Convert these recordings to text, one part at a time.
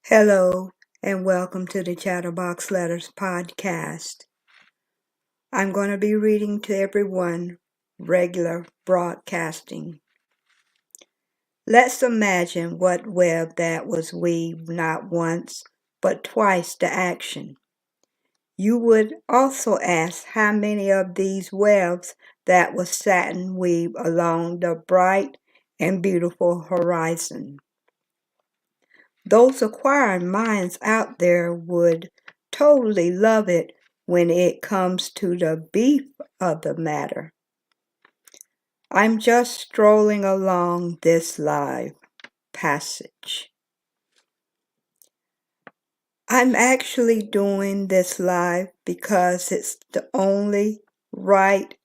Hello, and welcome to the Chatterbox Letters podcast. I'm going to be reading to everyone regular broadcasting. Let's imagine what web that was weaved not once, but twice to action. You would also ask how many of these webs that was satin weave along the bright and beautiful horizon. Those acquiring minds out there would totally love it when it comes to the beef of the matter. I'm just strolling along this live passage. I'm actually doing this live because it's the only right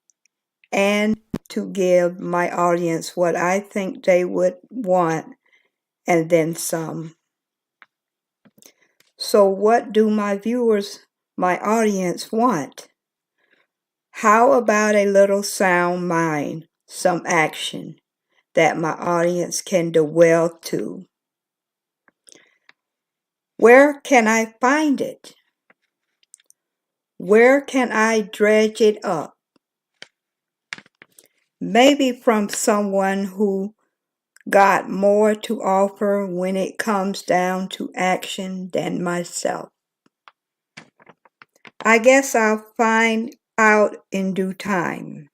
and to give my audience what I think they would want and then some. So what do my viewers, my audience want? How about a little sound mind, some action that my audience can dwell to? Where can I find it? Where can I dredge it up? Maybe from someone who got more to offer when it comes down to action than myself. I guess I'll find out in due time.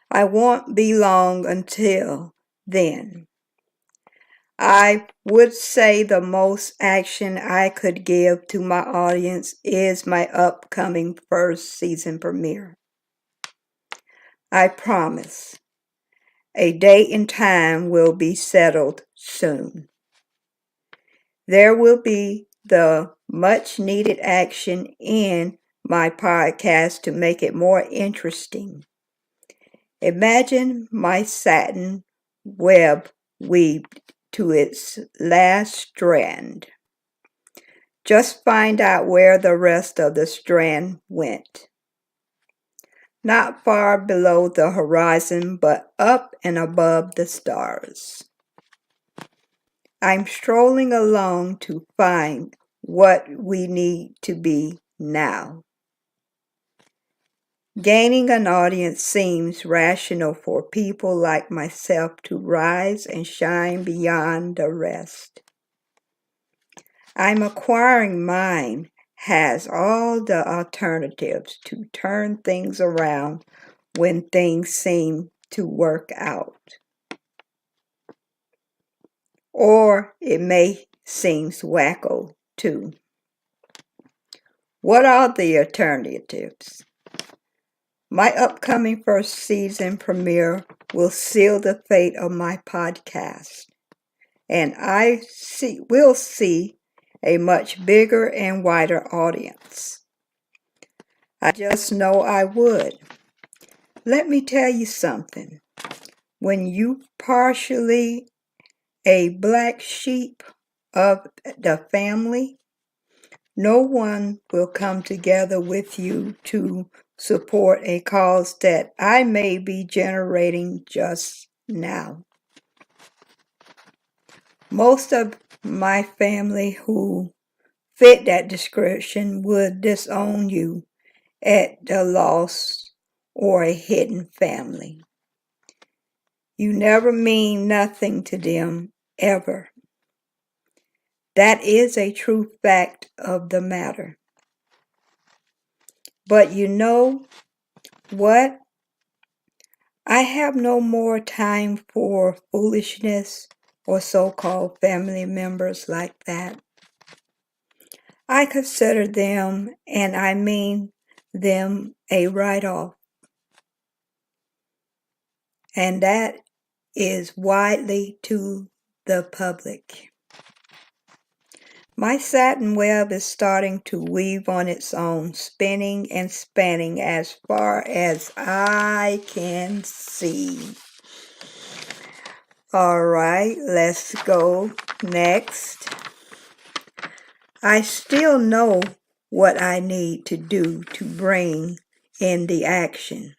I won't be long until then. I would say the most action I could give to my audience is my upcoming first season premiere. I promise a date and time will be settled soon. There will be the much needed action in my podcast to make it more interesting. Imagine my satin web weaved to its last strand. Just find out where the rest of the strand went. Not far below the horizon, but up and above the stars. I'm strolling along to find what we need to be now. Gaining an audience seems rational for people like myself to rise and shine beyond the rest. I'm acquiring mine has all the alternatives to turn things around when things seem to work out. Or it may seem wacko too. What are the alternatives? My upcoming first season premiere will seal the fate of my podcast, and will see a much bigger and wider audience. I just know I would. Let me tell you something. When you partially a black sheep of the family, no one will come together with you to support a cause that I may be generating just now. Most of my family who fit that description would disown you at the loss or a hidden family. You never mean nothing to them, ever. That is a true fact of the matter. But you know what? I have no more time for foolishness or so-called family members like that. I consider them, and I mean them, a write-off. And that is widely to the public. My satin web is starting to weave on its own, spinning and spanning as far as I can see. All right, let's go next. I still know what I need to do to bring in the action.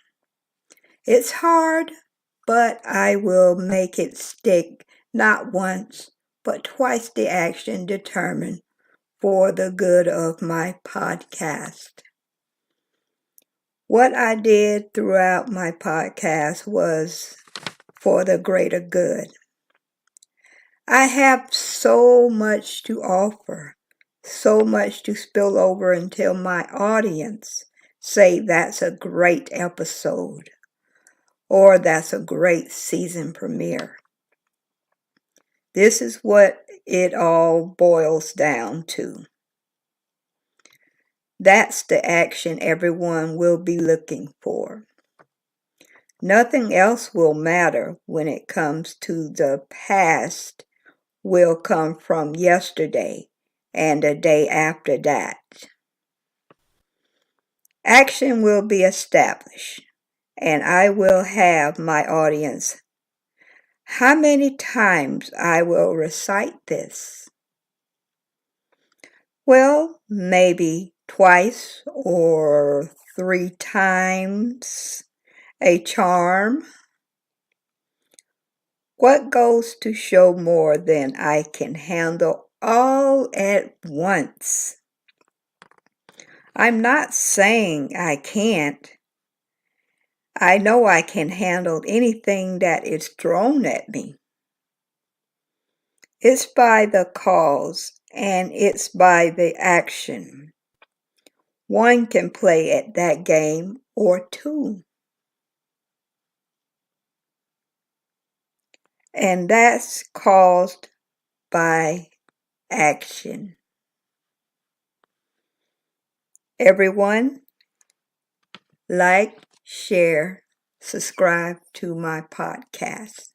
It's hard, but I will make it stick not once, but twice the action determined for the good of my podcast. What I did throughout my podcast was for the greater good. I have so much to offer, so much to spill over until my audience say that's a great episode or that's a great season premiere. This is what it all boils down to. That's the action everyone will be looking for. Nothing else will matter when it comes to the past will come from yesterday and the day after that. Action will be established, and I will have my audience. How many times I will recite this? Well, maybe twice or 3 times a charm. What goes to show more than I can handle all at once? I'm not saying I can't. I know I can handle anything that is thrown at me. It's by the cause and it's by the action. One can play at that game or two. And that's caused by action. Everyone, like, share, subscribe to my podcast.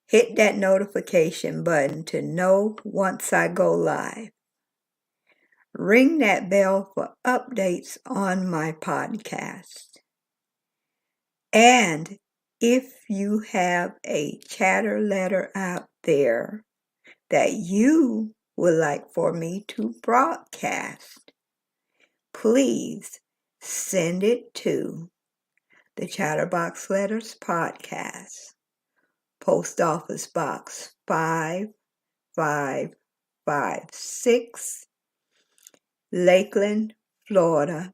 Hit that notification button to know once I go live. Ring that bell for updates on my podcast. And if you have a chatter letter out there that you would like for me to broadcast, please send it to the Chatterbox Letters Podcast, Post Office Box 5556, Lakeland, Florida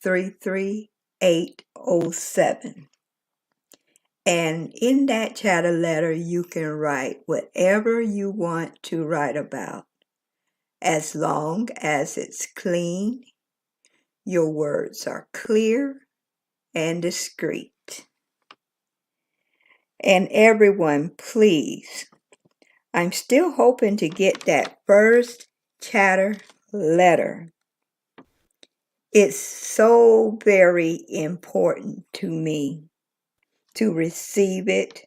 33807. And in that chatter letter, you can write whatever you want to write about, as long as it's clean, your words are clear and discreet. And everyone, please, I'm still hoping to get that first chatter letter. It's so very important to me to receive it.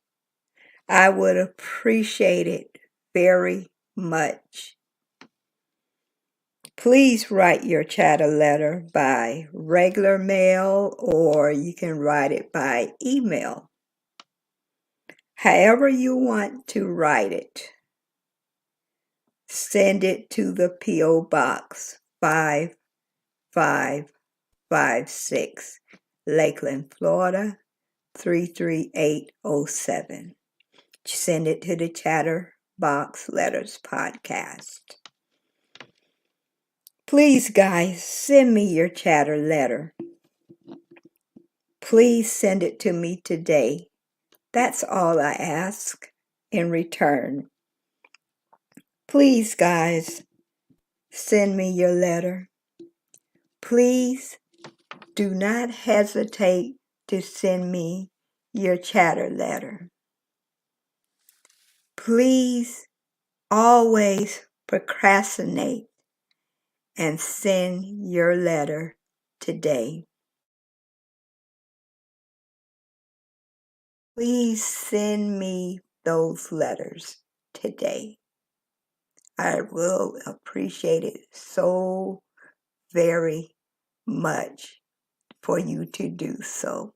I would appreciate it very much. Please write your chatter letter by regular mail or you can write it by email. However you want to write it, send it to the P.O. Box 5556, Lakeland, Florida 33807. Send it to the Chatterbox Letters Podcast. Please, guys, send me your chatter letter. Please send it to me today. That's all I ask in return. Please, guys, send me your letter. Please do not hesitate to send me your chatter letter. Please always procrastinate and send your letter today. Please send me those letters today. I will appreciate it so very much for you to do so.